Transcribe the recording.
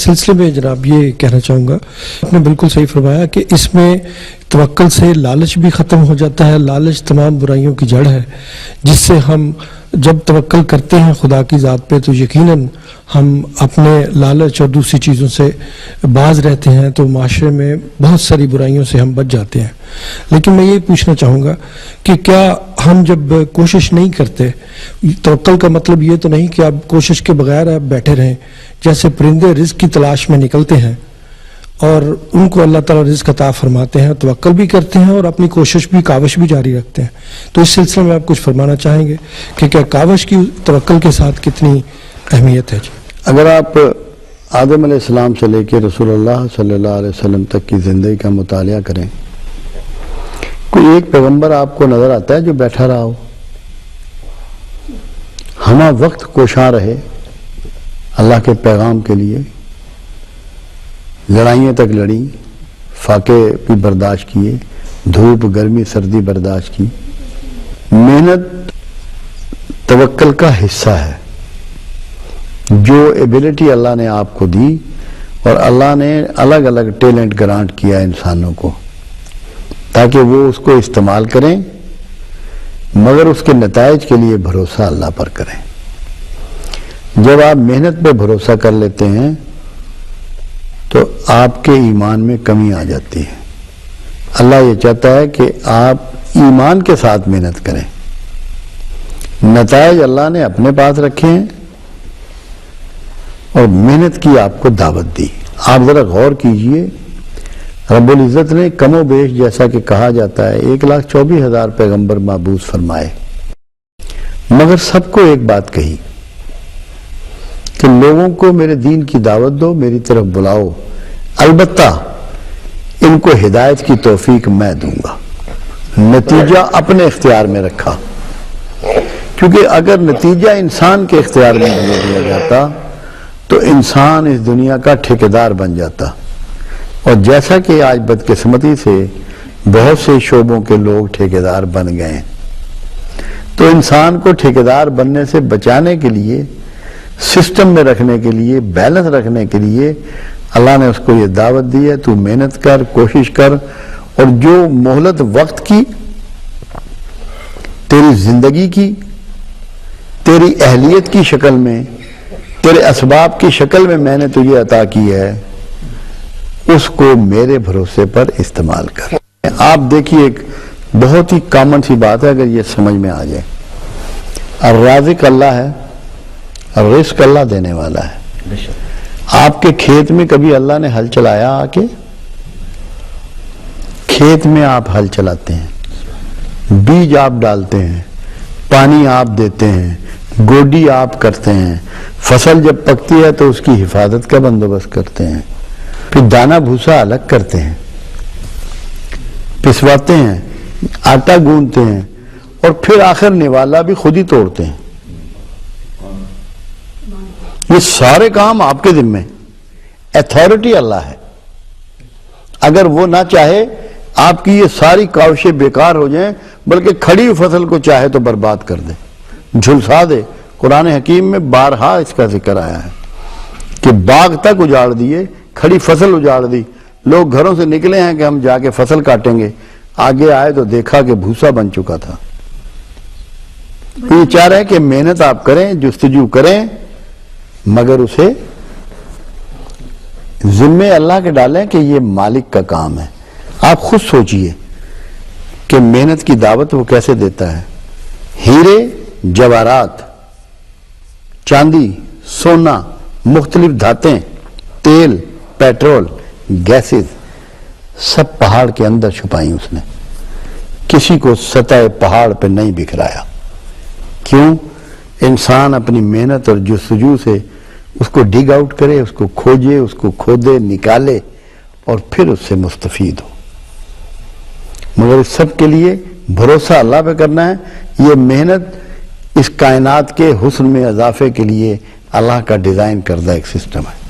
सिलसिले में जनाब ये कहना चाहूँगा, आपने बिल्कुल सही फरमाया कि इसमें तवक्कुल से लालच भी ख़त्म हो जाता है। लालच तमाम बुराइयों की जड़ है, जिससे हम जब तवक्कुल करते हैं खुदा की ज़ात पे तो यकीनन हम अपने लालच और दूसरी चीज़ों से बाज रहते हैं, तो माशरे में बहुत सारी बुराइयों से हम बच जाते हैं। लेकिन मैं ये पूछना चाहूँगा कि क्या हम जब कोशिश नहीं करते, तवक्कुल का मतलब ये तो नहीं कि आप कोशिश के बगैर आप बैठे रहें, जैसे परिंदे रिज़्क़ की तलाश में निकलते हैं और उनको अल्लाह ताला रिज़्क़ अता फरमाते हैं, तवक्कुल भी करते हैं और अपनी कोशिश भी काविश भी जारी रखते हैं। तो इस सिलसिले में आप कुछ फरमाना चाहेंगे कि क्या काविश की तवक्कुल के साथ कितनी अहमियत है? जी, अगर आप आदम अलैहिस्सलाम से लेकर रसूलुल्लाह सल्लल्लाहु अलैहि वसल्लम तक की ज़िंदगी का मुतालिया करें, कोई एक पैगंबर आपको नज़र आता है जो बैठा रहा हो, हमा वक्त कोशां रहे अल्लाह के पैगाम के लिए, लड़ाइयों तक लड़ी, फाके भी बर्दाश्त किए, धूप गर्मी सर्दी बर्दाश्त की। मेहनत तवक्कुल का हिस्सा है। जो एबिलिटी अल्लाह ने आपको दी और अल्लाह ने अलग अलग टैलेंट ग्रांट किया इंसानों को ताकि वो उसको इस्तेमाल करें, मगर उसके नताइज के लिए भरोसा अल्लाह पर करें। जब आप मेहनत पे भरोसा कर लेते हैं तो आपके ईमान में कमी आ जाती है। अल्लाह ये चाहता है कि आप ईमान के साथ मेहनत करें। नताइज अल्लाह ने अपने पास रखे हैं और मेहनत की आपको दावत दी। आप जरा गौर कीजिए, रब्बुल इज़्ज़त ने कमो बेश जैसा कि कहा जाता है 1,24,000 पैगंबर माबूस फरमाए, मगर सबको एक बात कही कि लोगों को मेरे दीन की दावत दो, मेरी तरफ बुलाओ, अलबत्ता इनको हिदायत की तौफीक मैं दूंगा। नतीजा अपने इख्तियार में रखा, क्योंकि अगर नतीजा इंसान के इख्तियार में दे दिया जाता तो इंसान इस दुनिया का ठेकेदार बन जाता। और जैसा कि आज बदकिस्मती से बहुत से शोबों के लोग ठेकेदार बन गए हैं, तो इंसान को ठेकेदार बनने से बचाने के लिए, सिस्टम में रखने के लिए, बैलेंस रखने के लिए अल्लाह ने उसको ये दावत दी है, तू मेहनत कर, कोशिश कर, और जो मोहलत वक्त की, तेरी जिंदगी की, तेरी अहलियत की शक्ल में, तेरे असबाब की शक्ल में मैंने तुझे अता की है, उसको मेरे भरोसे पर इस्तेमाल कर। आप देखिए, एक बहुत ही कॉमन सी बात है, अगर ये समझ में आ जाए, और राज़िक अल्लाह है और रिस्क अल्लाह देने वाला है। आपके खेत में कभी अल्लाह ने हल चलाया? आके खेत में आप हल चलाते हैं, बीज आप डालते हैं, पानी आप देते हैं, गोडी आप करते हैं, फसल जब पकती है तो उसकी हिफाजत का बंदोबस्त करते हैं, फिर दाना भूसा अलग करते हैं, पिसवाते हैं, आटा गूंथते हैं, और फिर आखिर निवाला भी खुद ही तोड़ते हैं। ये सारे काम आपके जिम्मे। अथॉरिटी अल्लाह है। अगर वो ना चाहे आपकी ये सारी काविशें बेकार हो जाएं, बल्कि खड़ी फसल को चाहे तो बर्बाद कर दे, झुलसा दे। कुरान हकीम में बारहा इसका जिक्र आया है कि बाग तक उजाड़ दिए, खड़ी फसल उजाड़ दी। लोग घरों से निकले हैं कि हम जाके फसल काटेंगे, आगे आए तो देखा कि भूसा बन चुका था। ये चाह रहे हैं कि मेहनत आप करें, जुस्तजू करें, मगर उसे जिम्मे अल्लाह के डालें कि ये मालिक का काम है। आप खुद सोचिए कि मेहनत की दावत वो कैसे देता है। हीरे जवाहरात, चांदी, सोना, मुख्तलिफ धातें, तेल, पेट्रोल, गैसेस, सब पहाड़ के अंदर छुपाई उसने। किसी को सतह पहाड़ पे नहीं बिखराया। क्यों? इंसान अपनी मेहनत और जुस्तजू से उसको डिग आउट करे, उसको खोजे, उसको खोदे, निकाले और फिर उससे मुस्तफीद हो। मगर इस सब के लिए भरोसा अल्लाह पे करना है। ये मेहनत इस कायनात के हुस्न में इजाफे के लिए अल्लाह का डिजाइन करदा एक सिस्टम है।